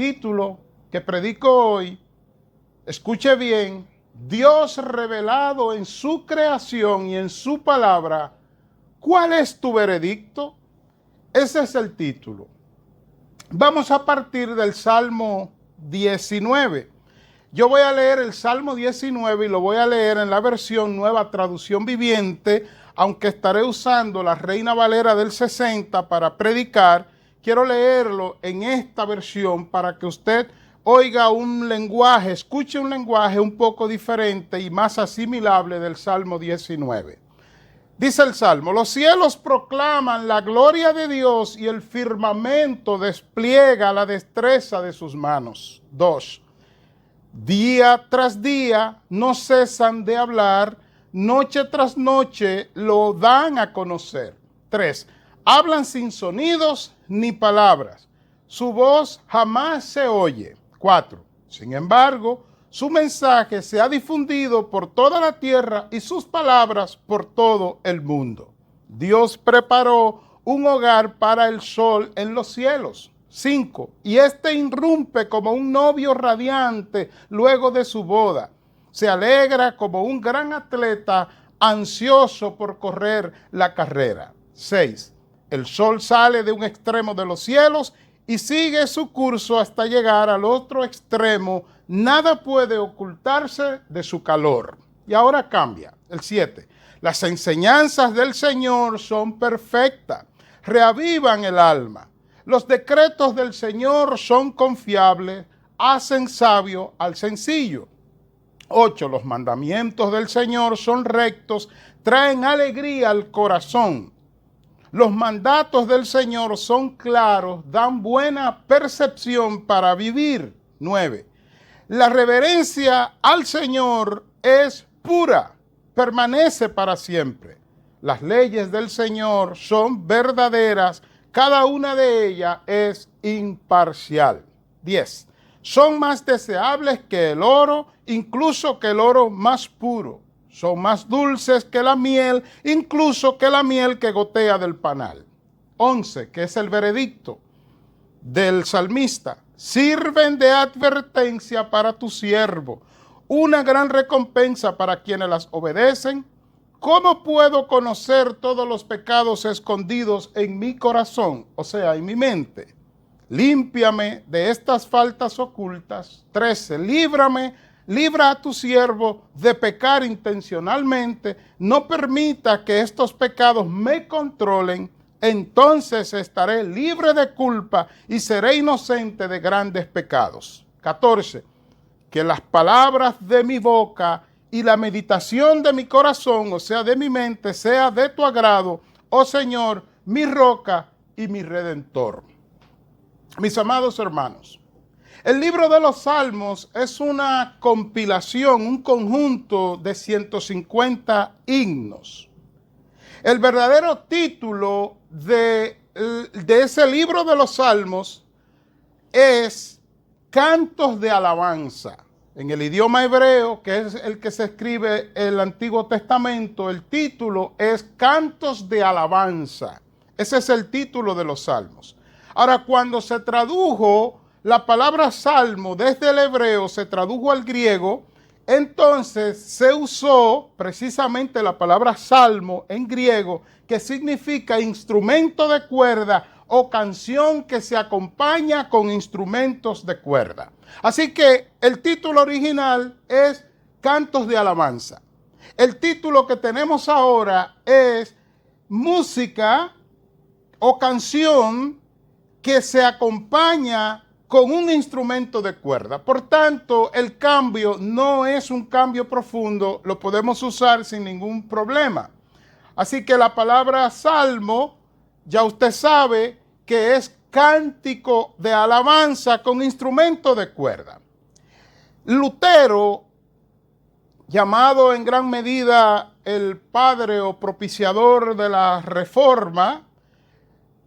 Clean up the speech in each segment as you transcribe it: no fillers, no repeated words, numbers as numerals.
título que predico hoy, escuche bien, Dios revelado en su creación y en su palabra, ¿cuál es tu veredicto? Ese es el título. Vamos a partir del Salmo 19. Yo voy a leer el Salmo 19 y lo voy a leer en la versión Nueva Traducción Viviente, aunque estaré usando la Reina Valera del 60 para predicar. Quiero leerlo en esta versión para que usted oiga un lenguaje, escuche un lenguaje un poco diferente y más asimilable del Salmo 19. Dice el Salmo: los cielos proclaman la gloria de Dios y el firmamento despliega la destreza de sus manos. 2. Día tras día no cesan de hablar, noche tras noche lo dan a conocer. 3. Hablan sin sonidos ni palabras, su voz jamás se oye. 4. Sin embargo, su mensaje se ha difundido por toda la tierra y sus palabras por todo el mundo. Dios preparó un hogar para el sol en los cielos. 5. Y este irrumpe como un novio radiante luego de su boda. Se alegra como un gran atleta ansioso por correr la carrera. 6. El sol sale de un extremo de los cielos y sigue su curso hasta llegar al otro extremo. Nada puede ocultarse de su calor. Y ahora cambia. El 7. Las enseñanzas del Señor son perfectas, reavivan el alma. Los decretos del Señor son confiables, hacen sabio al sencillo. 8. Los mandamientos del Señor son rectos, traen alegría al corazón. Los mandatos del Señor son claros, dan buena percepción para vivir. 9. La reverencia al Señor es pura, permanece para siempre. Las leyes del Señor son verdaderas, cada una de ellas es imparcial. 10. Son más deseables que el oro, incluso que el oro más puro. Son más dulces que la miel, incluso que la miel que gotea del panal. 11, que es el veredicto del salmista. Sirven de advertencia para tu siervo, una gran recompensa para quienes las obedecen. ¿Cómo puedo conocer todos los pecados escondidos en mi corazón, o sea, en mi mente? Límpiame de estas faltas ocultas. 13. Libra a tu siervo de pecar intencionalmente. No permita que estos pecados me controlen. Entonces estaré libre de culpa y seré inocente de grandes pecados. 14. Que las palabras de mi boca y la meditación de mi corazón, o sea, de mi mente, sea de tu agrado, oh Señor, mi roca y mi redentor. Mis amados hermanos, el libro de los Salmos es una compilación, un conjunto de 150 himnos. El verdadero título de ese libro de los Salmos es Cantos de Alabanza. En el idioma hebreo, que es el que se escribe en el Antiguo Testamento, el título es Cantos de Alabanza. Ese es el título de los Salmos. Ahora, cuando se tradujo la palabra salmo desde el hebreo, se tradujo al griego, entonces se usó precisamente la palabra salmo en griego, que significa instrumento de cuerda o canción que se acompaña con instrumentos de cuerda. Así que el título original es Cantos de Alabanza. El título que tenemos ahora es música o canción que se acompaña con un instrumento de cuerda. Por tanto, el cambio no es un cambio profundo, lo podemos usar sin ningún problema. Así que la palabra salmo, ya usted sabe que es cántico de alabanza con instrumento de cuerda. Lutero, llamado en gran medida el padre o propiciador de la Reforma,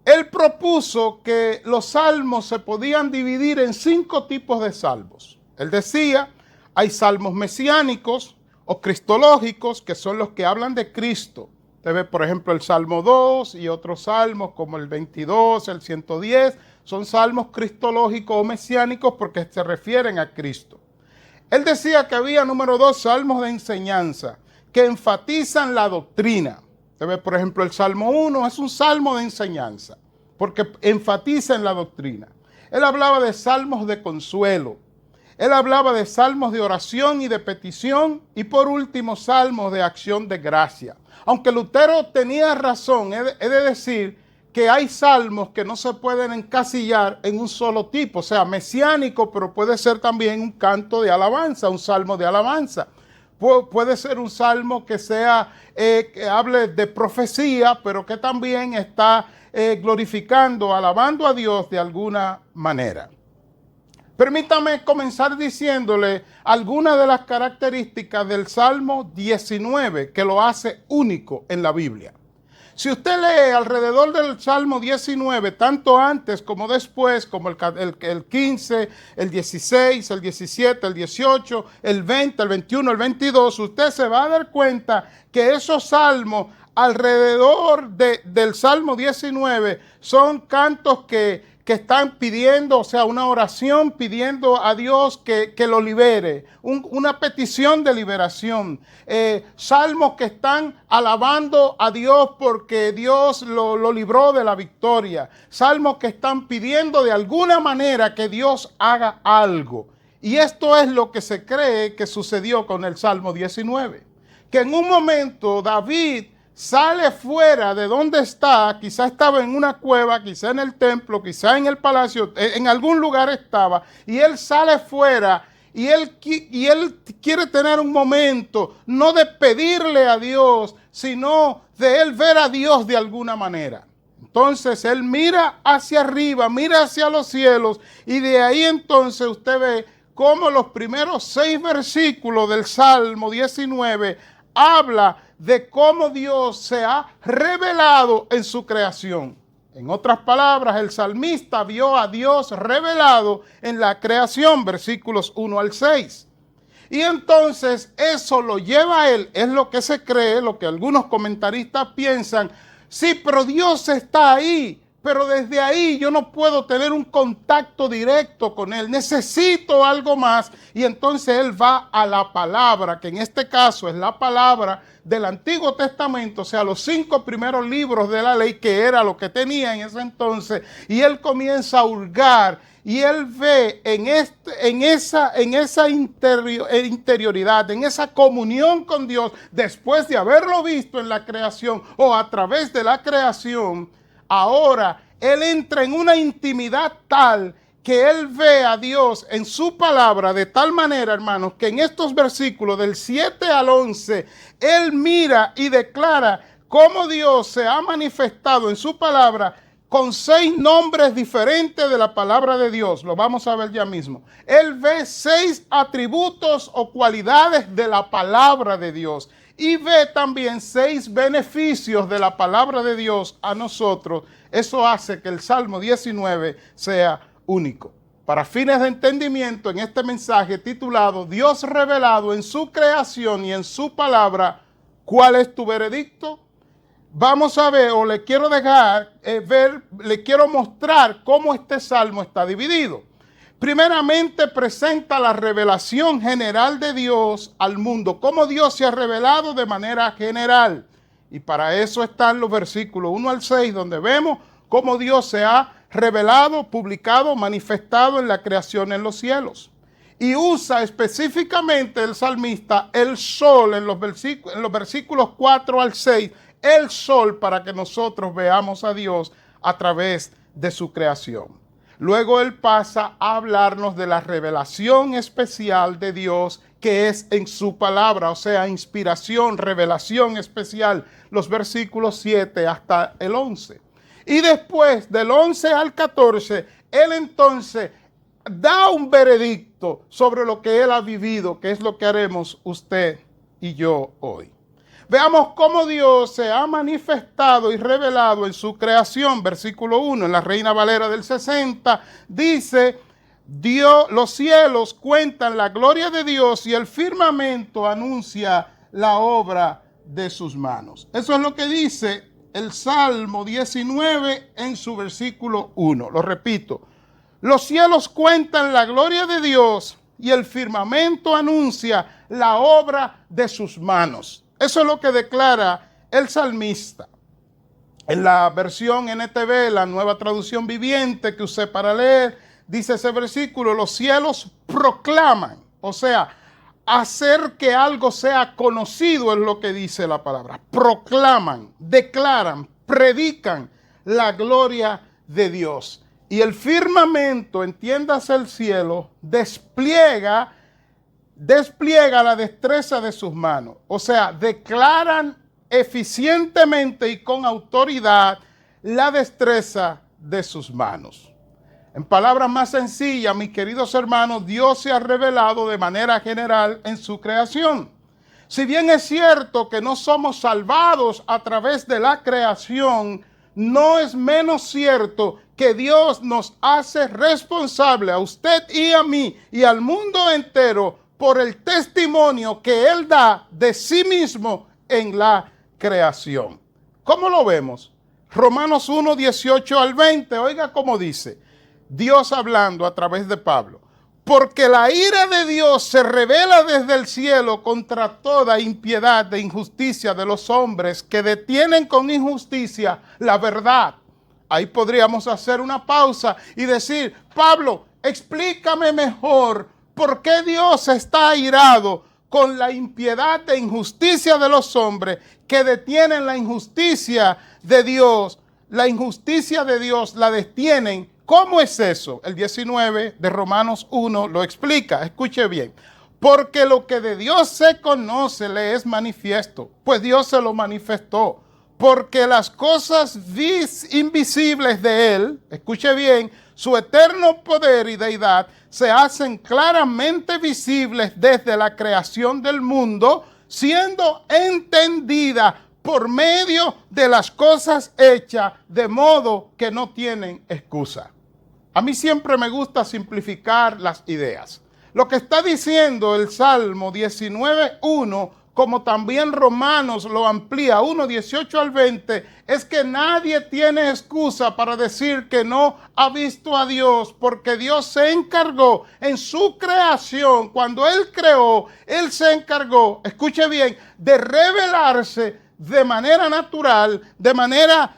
él propuso que los salmos se podían dividir en 5 tipos de salmos. Él decía, hay salmos mesiánicos o cristológicos, que son los que hablan de Cristo. Usted ve, por ejemplo, el Salmo 2 y otros salmos como el 22, el 110, son salmos cristológicos o mesiánicos porque se refieren a Cristo. Él decía que había, número 2, salmos de enseñanza que enfatizan la doctrina. Usted ve, por ejemplo, el Salmo 1 es un salmo de enseñanza porque enfatiza en la doctrina. Él hablaba de salmos de consuelo. Él hablaba de salmos de oración y de petición y por último salmos de acción de gracia. Aunque Lutero tenía razón, he de decir que hay salmos que no se pueden encasillar en un solo tipo, o sea, mesiánico, pero puede ser también un canto de alabanza, un salmo de alabanza. Puede ser un salmo que sea, que hable de profecía, pero que también está glorificando, alabando a Dios de alguna manera. Permítame comenzar diciéndole algunas de las características del Salmo 19 que lo hace único en la Biblia. Si usted lee alrededor del Salmo 19, tanto antes como después, como el 15, el 16, el 17, el 18, el 20, el 21, el 22, usted se va a dar cuenta que esos salmos alrededor del Salmo 19 son cantos que están pidiendo, o sea, una oración pidiendo a Dios que lo libere, una petición de liberación. Salmos que están alabando a Dios porque Dios lo libró de la victoria. Salmos que están pidiendo de alguna manera que Dios haga algo. Y esto es lo que se cree que sucedió con el Salmo 19. Que en un momento David sale fuera de donde está, quizá estaba en una cueva, quizá en el templo, quizá en el palacio, en algún lugar estaba, y él sale fuera y él quiere tener un momento, no de pedirle a Dios, sino de él ver a Dios de alguna manera. Entonces él mira hacia arriba, mira hacia los cielos, y de ahí entonces usted ve cómo los primeros 6 versículos del Salmo 19 habla de cómo Dios se ha revelado en su creación. En otras palabras, el salmista vio a Dios revelado en la creación, versículos 1 al 6. Y entonces eso lo lleva a él, es lo que se cree, lo que algunos comentaristas piensan. Sí, pero Dios está ahí, pero desde ahí yo no puedo tener un contacto directo con Él. Necesito algo más. Y entonces Él va a la palabra, que en este caso es la palabra del Antiguo Testamento, o sea, los 5 primeros libros de la ley, que era lo que tenía en ese entonces. Y Él comienza a hurgar y Él ve en esa interioridad, en esa comunión con Dios, después de haberlo visto en la creación o a través de la creación. Ahora, él entra en una intimidad tal que él ve a Dios en su palabra de tal manera, hermanos, que en estos versículos del 7 al 11, él mira y declara cómo Dios se ha manifestado en su palabra con 6 nombres diferentes de la palabra de Dios. Lo vamos a ver ya mismo. Él ve 6 atributos o cualidades de la palabra de Dios. Y ve también 6 beneficios de la palabra de Dios a nosotros. Eso hace que el Salmo 19 sea único. Para fines de entendimiento, en este mensaje titulado Dios revelado en su creación y en su palabra, ¿cuál es tu veredicto? Vamos a ver, o le quiero le quiero mostrar cómo este salmo está dividido. Primeramente presenta la revelación general de Dios al mundo, cómo Dios se ha revelado de manera general. Y para eso están los versículos 1 al 6, donde vemos cómo Dios se ha revelado, publicado, manifestado en la creación en los cielos. Y usa específicamente el salmista el sol en los versículos 4 al 6, el sol para que nosotros veamos a Dios a través de su creación. Luego él pasa a hablarnos de la revelación especial de Dios que es en su palabra, o sea, inspiración, revelación especial, los versículos 7 hasta el 11. Y después del 11 al 14, él entonces da un veredicto sobre lo que él ha vivido, que es lo que haremos usted y yo hoy. Veamos cómo Dios se ha manifestado y revelado en su creación. Versículo 1, en la Reina Valera del 60, dice: Dios, los cielos cuentan la gloria de Dios y el firmamento anuncia la obra de sus manos. Eso es lo que dice el Salmo 19 en su versículo 1. Lo repito. Los cielos cuentan la gloria de Dios y el firmamento anuncia la obra de sus manos. Eso es lo que declara el salmista. En la versión NTV, la nueva traducción viviente que usé para leer, dice ese versículo: los cielos proclaman, o sea, hacer que algo sea conocido es lo que dice la palabra. Proclaman, declaran, predican la gloria de Dios. Y el firmamento, entiéndase el cielo, despliega la destreza de sus manos. O sea, declaran eficientemente y con autoridad la destreza de sus manos. En palabras más sencillas, mis queridos hermanos, Dios se ha revelado de manera general en su creación. Si bien es cierto que no somos salvados a través de la creación, no es menos cierto que Dios nos hace responsable a usted y a mí y al mundo entero por el testimonio que Él da de sí mismo en la creación. ¿Cómo lo vemos? Romanos 1, 18 al 20, oiga cómo dice Dios hablando a través de Pablo. Porque la ira de Dios se revela desde el cielo contra toda impiedad e injusticia de los hombres que detienen con injusticia la verdad. Ahí podríamos hacer una pausa y decir: Pablo, explícame mejor por qué Dios está airado con la impiedad e injusticia de los hombres que detienen la injusticia de Dios. La injusticia de Dios la detienen. ¿Cómo es eso? El 19 de Romanos 1 lo explica. Escuche bien. Porque lo que de Dios se conoce le es manifiesto, pues Dios se lo manifestó. Porque las cosas invisibles de Él, escuche bien, su eterno poder y deidad se hacen claramente visibles desde la creación del mundo, siendo entendida por medio de las cosas hechas, de modo que no tienen excusa. A mí siempre me gusta simplificar las ideas. Lo que está diciendo el Salmo 19:1, como también Romanos lo amplía 1:18 al 20, es que nadie tiene excusa para decir que no ha visto a Dios, porque Dios se encargó en su creación. Cuando Él creó, Él se encargó, escuche bien, de revelarse de manera natural, de manera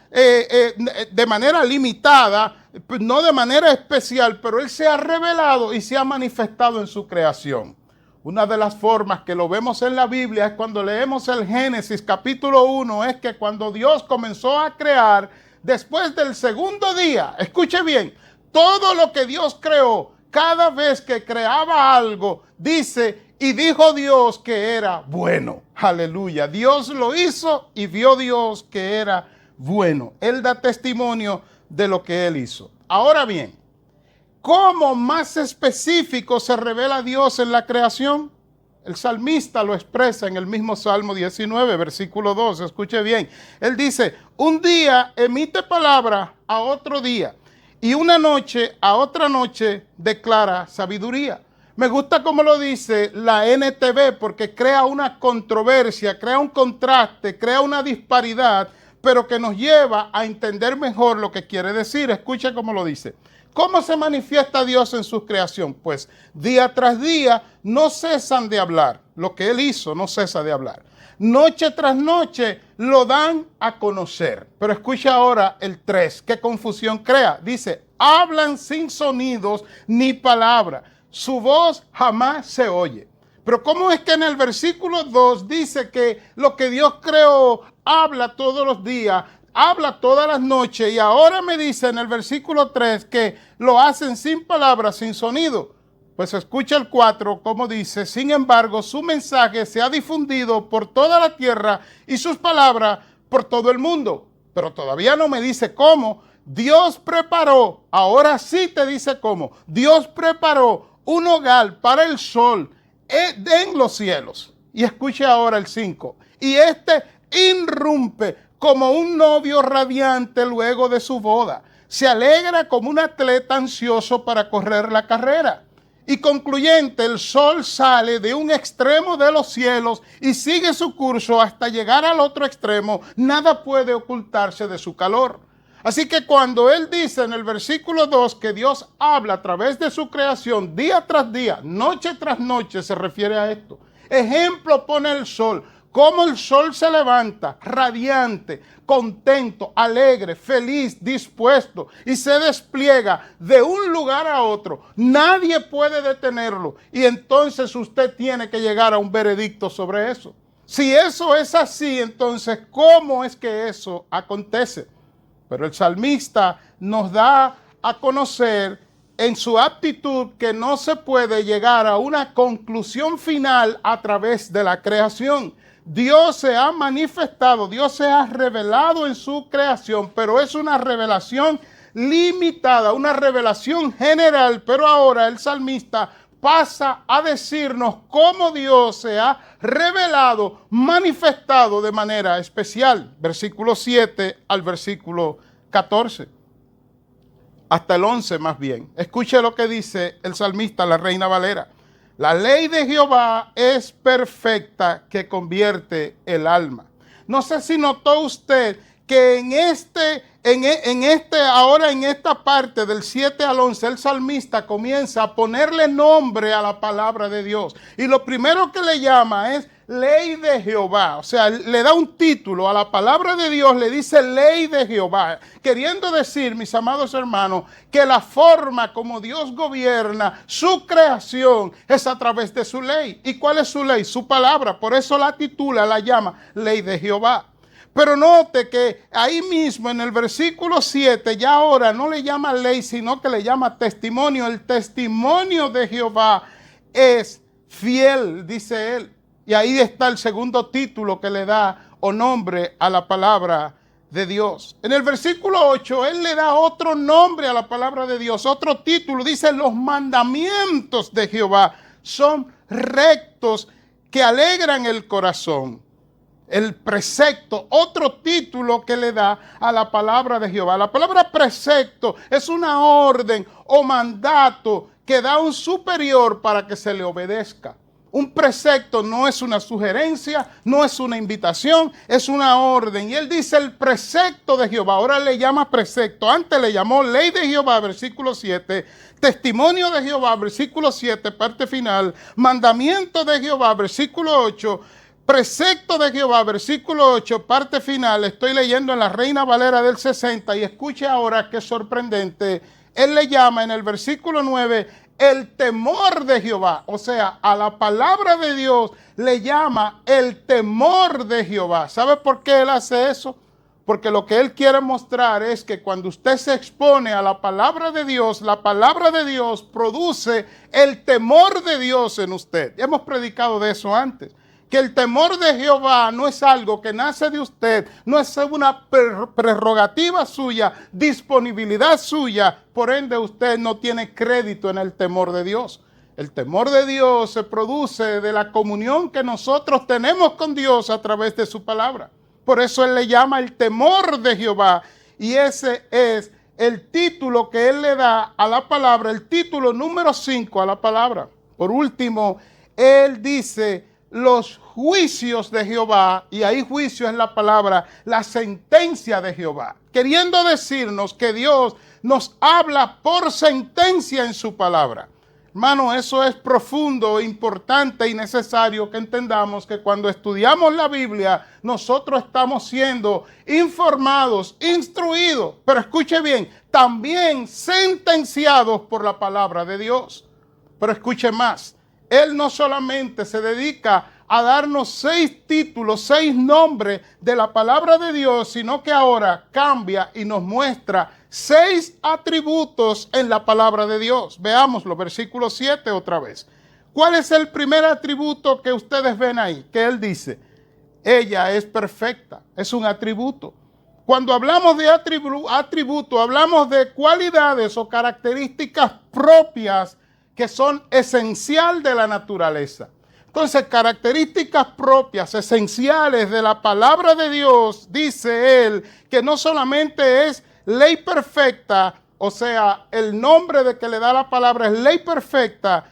limitada, no de manera especial, pero Él se ha revelado y se ha manifestado en su creación. Una de las formas que lo vemos en la Biblia es cuando leemos el Génesis capítulo 1, es que cuando Dios comenzó a crear, después del segundo día, escuche bien, todo lo que Dios creó, cada vez que creaba algo, dice: y dijo Dios que era bueno. Aleluya. Dios lo hizo y vio Dios que era bueno. Él da testimonio de lo que Él hizo. Ahora bien, ¿cómo más específico se revela Dios en la creación? El salmista lo expresa en el mismo Salmo 19, versículo 2. Escuche bien. Él dice: un día emite palabra a otro día, y una noche a otra noche declara sabiduría. Me gusta cómo lo dice la NTV, porque crea una controversia, crea un contraste, crea una disparidad, pero que nos lleva a entender mejor lo que quiere decir. Escucha cómo lo dice. ¿Cómo se manifiesta Dios en su creación? Pues día tras día no cesan de hablar. Lo que Él hizo no cesa de hablar. Noche tras noche lo dan a conocer. Pero escucha ahora el 3. ¿Qué confusión crea? Dice: hablan sin sonidos ni palabra. Su voz jamás se oye. Pero ¿cómo es que en el versículo 2 dice que lo que Dios creó habla todos los días, habla todas las noches, y ahora me dice en el versículo 3 que lo hacen sin palabras, sin sonido? Pues escucha el 4, como dice: sin embargo, su mensaje se ha difundido por toda la tierra y sus palabras por todo el mundo. Pero todavía no me dice cómo. Dios preparó, ahora sí te dice cómo. Dios preparó un hogar para el sol en los cielos. Y escuche ahora el 5. Y este irrumpe como un novio radiante luego de su boda. Se alegra como un atleta ansioso para correr la carrera. Y concluyente, el sol sale de un extremo de los cielos y sigue su curso hasta llegar al otro extremo. Nada puede ocultarse de su calor. Así que cuando él dice en el versículo 2 que Dios habla a través de su creación día tras día, noche tras noche, se refiere a esto. Ejemplo pone el sol. Cómo el sol se levanta radiante, contento, alegre, feliz, dispuesto y se despliega de un lugar a otro. Nadie puede detenerlo y entonces usted tiene que llegar a un veredicto sobre eso. Si eso es así, entonces, ¿cómo es que eso acontece? Pero el salmista nos da a conocer en su aptitud que no se puede llegar a una conclusión final a través de la creación. Dios se ha manifestado, Dios se ha revelado en su creación, pero es una revelación limitada, una revelación general. Pero ahora el salmista pasa a decirnos cómo Dios se ha revelado, manifestado de manera especial. Versículo 7 al versículo 14. Hasta el 11 más bien. Escuche lo que dice el salmista, la Reina Valera. La ley de Jehová es perfecta que convierte el alma. No sé si notó usted que ahora en esta parte del 7 al 11, el salmista comienza a ponerle nombre a la palabra de Dios. Y lo primero que le llama es ley de Jehová. O sea, le da un título a la palabra de Dios, le dice ley de Jehová. Queriendo decir, mis amados hermanos, que la forma como Dios gobierna su creación es a través de su ley. ¿Y cuál es su ley? Su palabra. Por eso la titula, la llama ley de Jehová. Pero note que ahí mismo en el versículo 7 ya ahora no le llama ley, sino que le llama testimonio. El testimonio de Jehová es fiel, dice él. Y ahí está el segundo título que le da o nombre a la palabra de Dios. En el versículo 8 él le da otro nombre a la palabra de Dios, otro título. Dice: los mandamientos de Jehová son rectos que alegran el corazón. El precepto, otro título que le da a la palabra de Jehová. La palabra precepto es una orden o mandato que da un superior para que se le obedezca. Un precepto no es una sugerencia, no es una invitación, es una orden. Y él dice el precepto de Jehová, ahora le llama precepto. Antes le llamó ley de Jehová, versículo 7, testimonio de Jehová, versículo 7, parte final, mandamiento de Jehová, versículo 8, precepto de Jehová, versículo 8, parte final. Estoy leyendo en la Reina Valera del 60 y escuche ahora qué sorprendente. Él le llama en el versículo 9 el temor de Jehová. O sea, a la palabra de Dios le llama el temor de Jehová. ¿Sabe por qué él hace eso? Porque lo que él quiere mostrar es que cuando usted se expone a la palabra de Dios, la palabra de Dios produce el temor de Dios en usted. Ya hemos predicado de eso antes. Que el temor de Jehová no es algo que nace de usted, no es una prerrogativa suya, disponibilidad suya, por ende usted no tiene crédito en el temor de Dios. El temor de Dios se produce de la comunión que nosotros tenemos con Dios a través de su palabra. Por eso él le llama el temor de Jehová y ese es el título que él le da a la palabra, el título número 5 a la palabra. Por último, él dice los juicios de Jehová, y ahí juicio es la palabra, la sentencia de Jehová, queriendo decirnos que Dios nos habla por sentencia en su palabra. Hermano, eso es profundo, importante y necesario que entendamos que cuando estudiamos la Biblia, nosotros estamos siendo informados, instruidos, pero escuche bien, también sentenciados por la palabra de Dios. Pero escuche más. Él no solamente se dedica a darnos 6 títulos, 6 nombres de la palabra de Dios, sino que ahora cambia y nos muestra 6 atributos en la palabra de Dios. Veámoslo, versículo 7 otra vez. ¿Cuál es el primer atributo que ustedes ven ahí? Que él dice, ella es perfecta, es un atributo. Cuando hablamos de atributo, hablamos de cualidades o características propias que son esencial de la naturaleza. Entonces, características propias, esenciales de la palabra de Dios, dice él, que no solamente es ley perfecta, o sea, el nombre de que le da la palabra es ley perfecta,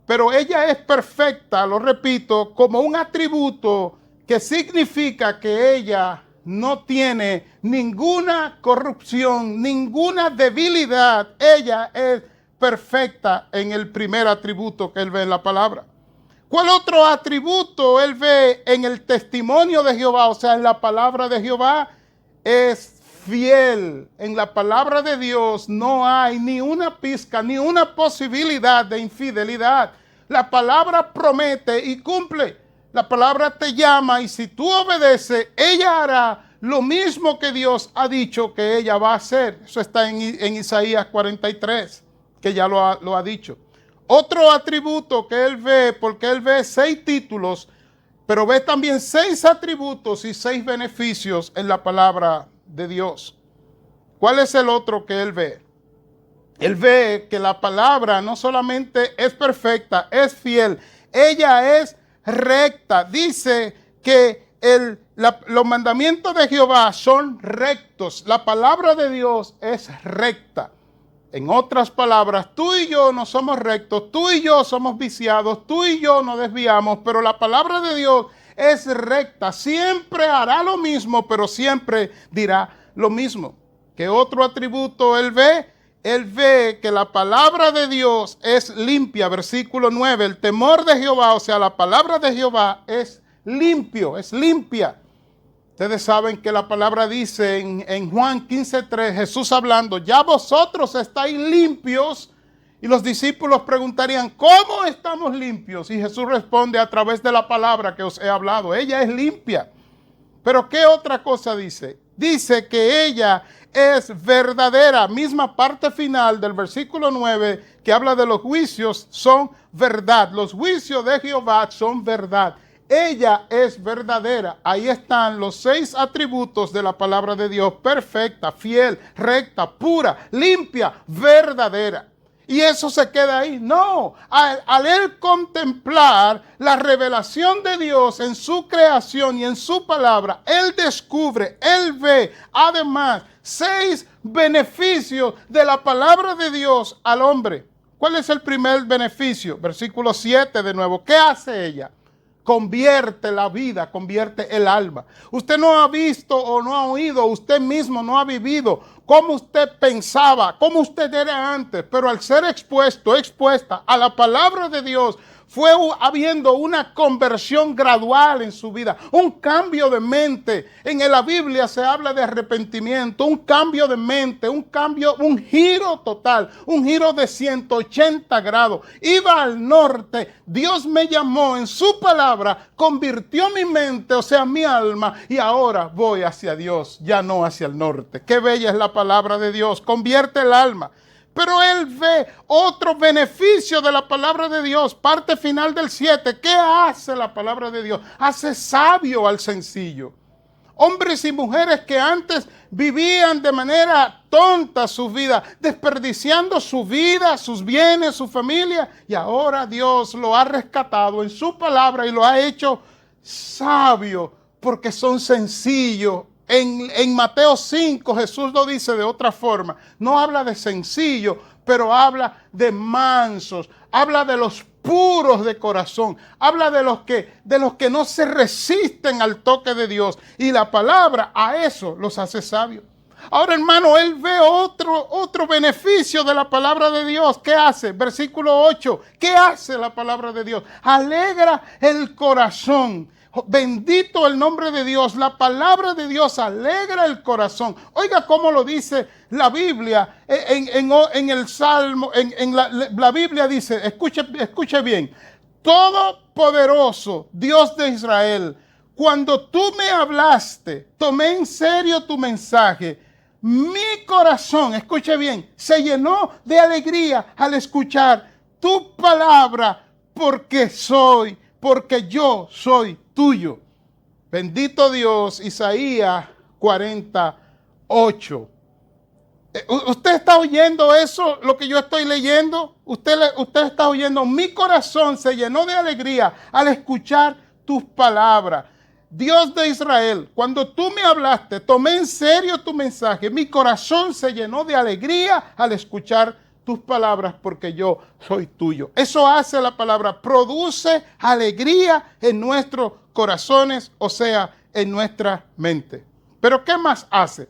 pero ella es perfecta, lo repito, como un atributo que significa que ella no tiene ninguna corrupción, ninguna debilidad. Ella es perfecta en el primer atributo que él ve en la palabra. ¿Cuál otro atributo él ve en el testimonio de Jehová? O sea, en la palabra de Jehová es fiel. En la palabra de Dios no hay ni una pizca, ni una posibilidad de infidelidad. La palabra promete y cumple. La palabra te llama y si tú obedeces, ella hará lo mismo que Dios ha dicho que ella va a hacer. Eso está en Isaías 43, que ya lo ha dicho. Otro atributo que él ve, porque él ve 6 títulos, pero ve también 6 atributos y 6 beneficios en la palabra de Dios. ¿Cuál es el otro que él ve? Él ve que la palabra no solamente es perfecta, es fiel, ella es recta. Dice que los mandamientos de Jehová son rectos. La palabra de Dios es recta. En otras palabras, tú y yo no somos rectos, tú y yo somos viciados, tú y yo nos desviamos, pero la palabra de Dios es recta. Siempre hará lo mismo, pero siempre dirá lo mismo. ¿Qué otro atributo él ve? Él ve que la palabra de Dios es limpia. Versículo 9, el temor de Jehová, o sea, la palabra de Jehová es limpio, es limpia. Ustedes saben que la palabra dice en Juan 15:3, Jesús hablando, ya vosotros estáis limpios. Y los discípulos preguntarían, ¿cómo estamos limpios? Y Jesús responde a través de la palabra que os he hablado. Ella es limpia. Pero ¿qué otra cosa dice? Dice que ella es verdadera. Misma parte final del versículo 9 que habla de los juicios son verdad. Los juicios de Jehová son verdad. Ella es verdadera. Ahí están los 6 atributos de la palabra de Dios. Perfecta, fiel, recta, pura, limpia, verdadera. Y eso se queda ahí. No, al él contemplar la revelación de Dios en su creación y en su palabra, él descubre, él ve, además, 6 beneficios de la palabra de Dios al hombre. ¿Cuál es el primer beneficio? Versículo 7 de nuevo. ¿Qué hace ella? Convierte la vida, convierte el alma. Usted no ha visto o no ha oído, usted mismo no ha vivido cómo usted pensaba, cómo usted era antes, pero al ser expuesta a la palabra de Dios, fue habiendo una conversión gradual en su vida, un cambio de mente. En la Biblia se habla de arrepentimiento, un cambio de mente, un giro total, un giro de 180 grados. Iba al norte, Dios me llamó en su palabra, convirtió mi mente, o sea, mi alma, y ahora voy hacia Dios, ya no hacia el norte. Qué bella es la palabra de Dios, convierte el alma. Pero él ve otro beneficio de la palabra de Dios. Parte final del 7. ¿Qué hace la palabra de Dios? Hace sabio al sencillo. Hombres y mujeres que antes vivían de manera tonta su vida, desperdiciando su vida, sus bienes, su familia. Y ahora Dios lo ha rescatado en su palabra y lo ha hecho sabio porque son sencillos. En Mateo 5 Jesús lo dice de otra forma. No habla de sencillo, pero habla de mansos. Habla de los puros de corazón. Habla de los que no se resisten al toque de Dios. Y la palabra a eso los hace sabios. Ahora, hermano, él ve otro beneficio de la palabra de Dios. ¿Qué hace? Versículo 8. ¿Qué hace la palabra de Dios? Alegra el corazón. Bendito el nombre de Dios. La palabra de Dios alegra el corazón. Oiga cómo lo dice la Biblia en el Salmo. La Biblia dice, escuche bien. Todopoderoso Dios de Israel, cuando tú me hablaste, tomé en serio tu mensaje. Mi corazón, escuche bien, se llenó de alegría al escuchar tu palabra porque yo soy tuyo. Bendito Dios. Isaías 48. ¿Usted está oyendo eso, lo que yo estoy leyendo? Usted está oyendo. Mi corazón se llenó de alegría al escuchar tus palabras. Dios de Israel, cuando tú me hablaste, tomé en serio tu mensaje. Mi corazón se llenó de alegría al escuchar tus palabras porque yo soy tuyo. Eso hace la palabra, produce alegría en nuestros corazones, o sea, en nuestra mente. Pero ¿qué más hace?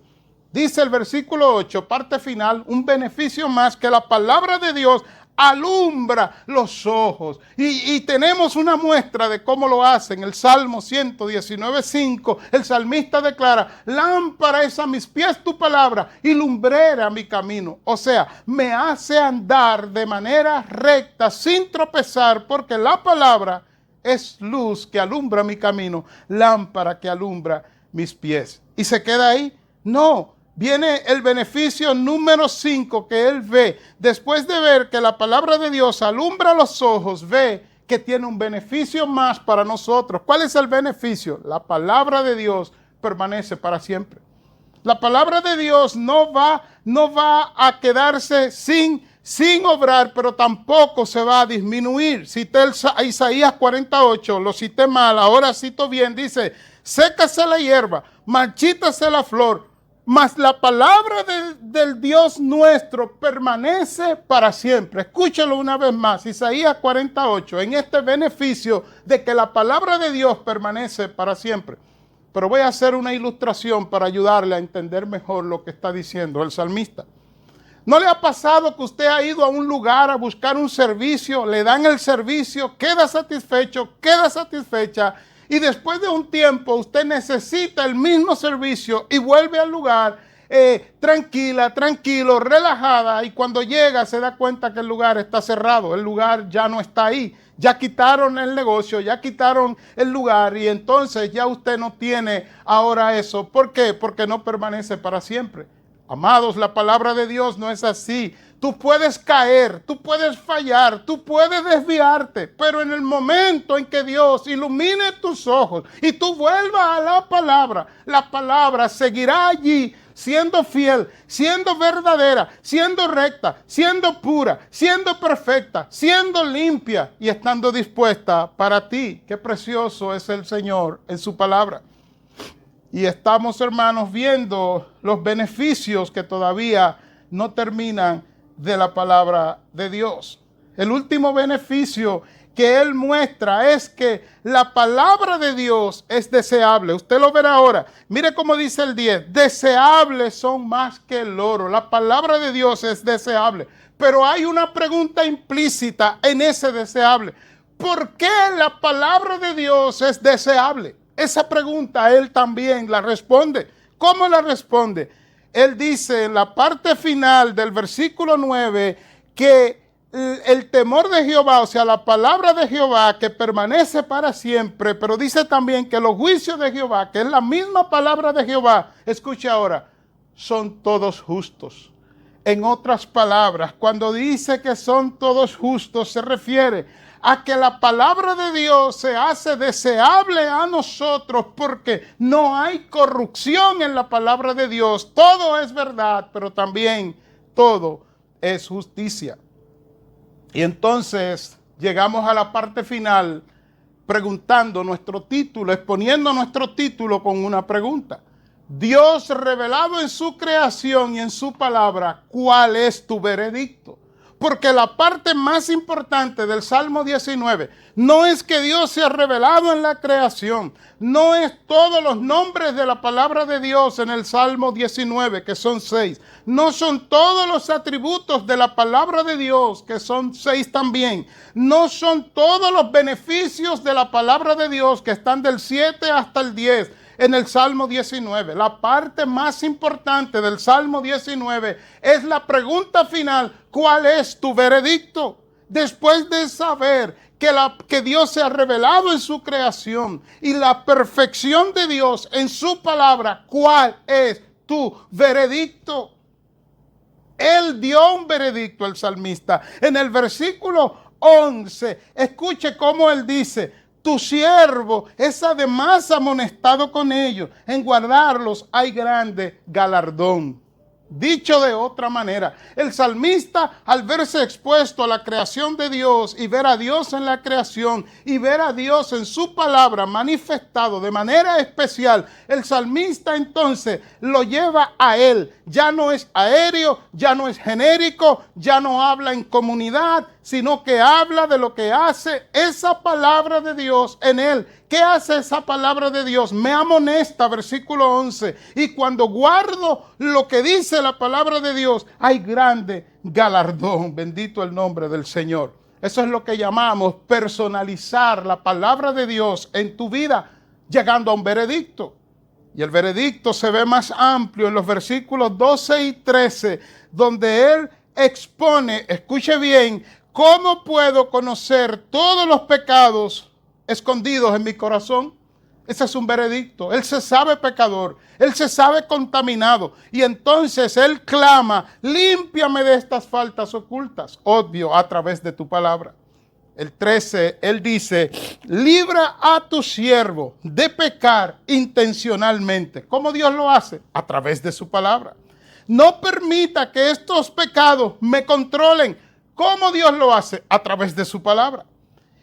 Dice el versículo 8, parte final, un beneficio más, que la palabra de Dios alumbra los ojos. Y tenemos una muestra de cómo lo hace. En el Salmo 119:5, el salmista declara: lámpara es a mis pies tu palabra y lumbrera mi camino. O sea, me hace andar de manera recta, sin tropezar, porque la palabra es luz que alumbra mi camino, lámpara que alumbra mis pies. ¿Y se queda ahí? No. Viene el beneficio número 5 que él ve. Después de ver que la palabra de Dios alumbra los ojos, ve que tiene un beneficio más para nosotros. ¿Cuál es el beneficio? La palabra de Dios permanece para siempre. La palabra de Dios no va a quedarse sin obrar, pero tampoco se va a disminuir. Cité Isaías 48, lo cité mal, ahora cito bien. Dice: sécase la hierba, marchítase la flor, mas la palabra del Dios nuestro permanece para siempre. Escúchalo una vez más, Isaías 48, en este beneficio de que la palabra de Dios permanece para siempre. Pero voy a hacer una ilustración para ayudarle a entender mejor lo que está diciendo el salmista. ¿No le ha pasado que usted ha ido a un lugar a buscar un servicio, le dan el servicio, queda satisfecho, queda satisfecha, y después de un tiempo usted necesita el mismo servicio y vuelve al lugar tranquilo, relajada, y cuando llega se da cuenta que el lugar está cerrado, el lugar ya no está ahí, ya quitaron el negocio, ya quitaron el lugar, y entonces ya usted no tiene ahora eso? ¿Por qué? Porque no permanece para siempre. Amados, la palabra de Dios no es así. Tú puedes caer, tú puedes fallar, tú puedes desviarte, pero en el momento en que Dios ilumine tus ojos y tú vuelvas a la palabra seguirá allí, siendo fiel, siendo verdadera, siendo recta, siendo pura, siendo perfecta, siendo limpia y estando dispuesta para ti. Qué precioso es el Señor en su palabra. Y estamos, hermanos, viendo los beneficios que todavía no terminan de la palabra de Dios. El último beneficio que él muestra es que la palabra de Dios es deseable. Usted lo verá ahora. Mire cómo dice el 10. Deseables son más que el oro. La palabra de Dios es deseable. Pero hay una pregunta implícita en ese deseable. ¿Por qué la palabra de Dios es deseable? Esa pregunta él también la responde. ¿Cómo la responde? Él dice en la parte final del versículo 9 que el temor de Jehová, o sea, la palabra de Jehová que permanece para siempre, pero dice también que los juicios de Jehová, que es la misma palabra de Jehová, escuche ahora, son todos justos. En otras palabras, cuando dice que son todos justos, se refiere a que la palabra de Dios se hace deseable a nosotros porque no hay corrupción en la palabra de Dios. Todo es verdad, pero también todo es justicia. Y entonces llegamos a la parte final preguntando nuestro título, exponiendo nuestro título con una pregunta. Dios revelado en su creación y en su palabra, ¿cuál es tu veredicto? Porque la parte más importante del Salmo 19 no es que Dios se ha revelado en la creación, no es todos los nombres de la palabra de Dios en el Salmo 19, que son 6, no son todos los atributos de la palabra de Dios, que son 6 también, no son todos los beneficios de la palabra de Dios, que están del 7 hasta el 10, en el Salmo 19. La parte más importante del Salmo 19 es la pregunta final: ¿cuál es tu veredicto? Después de saber que Dios se ha revelado en su creación y la perfección de Dios en su palabra, ¿cuál es tu veredicto? Él dio un veredicto al salmista. En el versículo 11, escuche cómo él dice: tu siervo es además amonestado con ellos, en guardarlos hay grande galardón. Dicho de otra manera, el salmista, al verse expuesto a la creación de Dios y ver a Dios en la creación y ver a Dios en su palabra manifestado de manera especial, el salmista entonces lo lleva a él. Ya no es aéreo, ya no es genérico, ya no habla en comunidad, sino que habla de lo que hace esa palabra de Dios en él. ¿Qué hace esa palabra de Dios? Me amonesta, versículo 11. Y cuando guardo lo que dice la palabra de Dios, hay grande galardón. Bendito el nombre del Señor. Eso es lo que llamamos personalizar la palabra de Dios en tu vida, llegando a un veredicto. Y el veredicto se ve más amplio en los versículos 12 y 13, donde él expone, escuche bien, cómo puedo conocer todos los pecados escondidos en mi corazón. Ese es un veredicto. Él se sabe pecador, él se sabe contaminado, y entonces él clama: límpiame de estas faltas ocultas, obvio, a través de tu palabra. El 13, él dice: libra a tu siervo de pecar intencionalmente. ¿Cómo Dios lo hace? A través de su palabra. No permita que estos pecados me controlen. ¿Cómo Dios lo hace? A través de su palabra.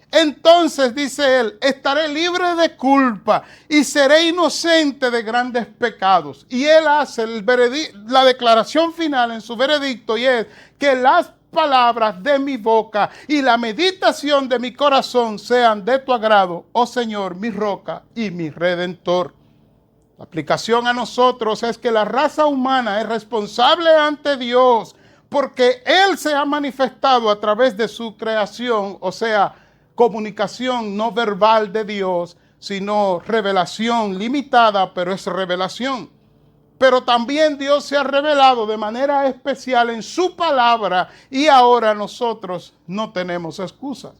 Entonces, dice él, estaré libre de culpa y seré inocente de grandes pecados. Y él hace la declaración final en su veredicto, y es que las palabras de mi boca y la meditación de mi corazón sean de tu agrado, oh Señor, mi roca y mi redentor. La aplicación a nosotros es que la raza humana es responsable ante Dios porque Él se ha manifestado a través de su creación, o sea, comunicación no verbal de Dios, sino revelación limitada, pero es revelación. Pero también Dios se ha revelado de manera especial en su palabra, y ahora nosotros no tenemos excusas.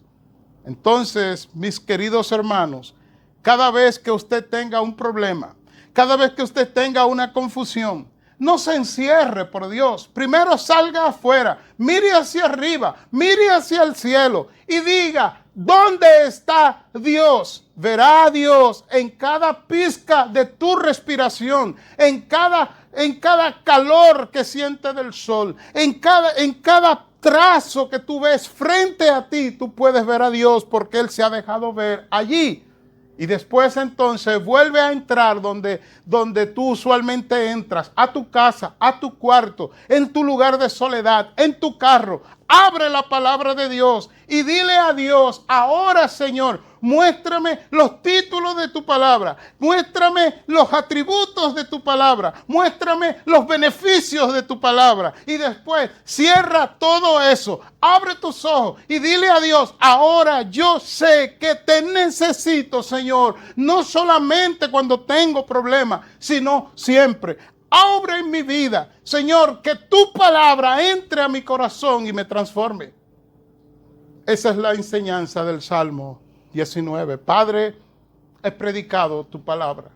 Entonces, mis queridos hermanos, cada vez que usted tenga un problema, cada vez que usted tenga una confusión, no se encierre, por Dios. Primero salga afuera, mire hacia arriba, mire hacia el cielo y diga: ¿dónde está Dios? Verá a Dios en cada pizca de tu respiración, en cada calor que siente del sol, en cada trazo que tú ves frente a ti. Tú puedes ver a Dios porque Él se ha dejado ver allí. Y después entonces vuelve a entrar donde tú usualmente entras, a tu casa, a tu cuarto, en tu lugar de soledad, en tu carro. Abre la palabra de Dios y dile a Dios: ahora, Señor, muéstrame los títulos de tu palabra, muéstrame los atributos de tu palabra, muéstrame los beneficios de tu palabra. Y después cierra todo eso, abre tus ojos y dile a Dios: ahora yo sé que te necesito, Señor, no solamente cuando tengo problemas, sino siempre. Obra en mi vida, Señor, que tu palabra entre a mi corazón y me transforme. Esa es la enseñanza del Salmo 19. Padre, he predicado tu palabra.